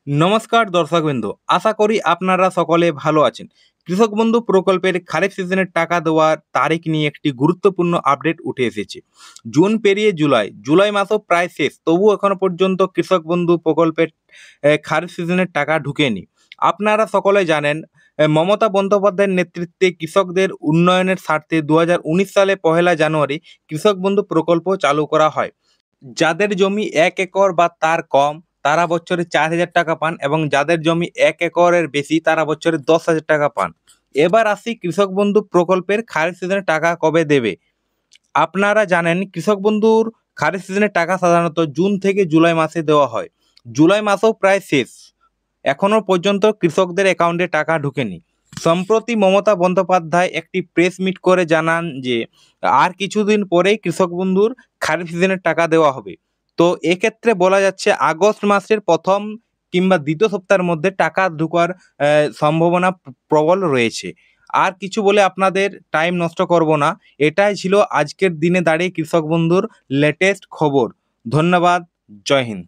নমস্কার দর্শকবৃন্দ, আশা করি আপনারা সকলে ভালো আছেন। কৃষক বন্ধু প্রকল্পের খারিফ সিজনের টাকা দেওয়ার তারিখ নিয়ে একটি গুরুত্বপূর্ণ আপডেট উঠে এসেছে। জুন পেরিয়ে জুলাই মাসও প্রায় শেষ, তবু এখনো পর্যন্ত কৃষক বন্ধু প্রকল্পের খারিফ সিজনের টাকা ঢুকেনি। আপনারা সকলে জানেন, মমতা বন্দ্যোপাধ্যায়ের নেতৃত্বে কৃষকদের উন্নয়নের স্বার্থে 2019 সালে 1 জানুয়ারি কৃষক বন্ধু প্রকল্প চালু করা হয়। যাদের জমি 1 একর বা তার কম তারা বছরে 4,000 টাকা পান, এবং যাদের জমি 1 একরের বেশি তারা বছরে 10,000 টাকা পান। এবার আসি কৃষক বন্ধু প্রকল্পের খারিফ সিজনে টাকা কবে দেবে। আপনারা জানেন, কৃষক বন্ধুর খারিফ সিজনের টাকা সাধারণত জুন থেকে জুলাই মাসে দেওয়া হয়। জুলাই মাসও প্রায় শেষ, এখনো পর্যন্ত কৃষকদের অ্যাকাউন্টে টাকা ঢোকেনি। সম্প্রতি মমতা বন্দ্যোপাধ্যায় একটি প্রেস মিট করে জানান যে আর কিছুদিন পরেই কৃষক বন্ধুর খারিফ সিজনের টাকা দেওয়া হবে। তো এক্ষেত্রে বলা যাচ্ছে আগস্ট মাসের প্রথম কিংবা দ্বিতীয় সপ্তাহের মধ্যে টাকা ঢোকার সম্ভাবনা প্রবল রয়েছে। আর কিছু বলে আপনাদের টাইম নষ্ট করব না। এটাই ছিল আজকের দিনে দাঁড়িয়ে কৃষক বন্ধুর লেটেস্ট খবর। ধন্যবাদ। জয় হিন্দ।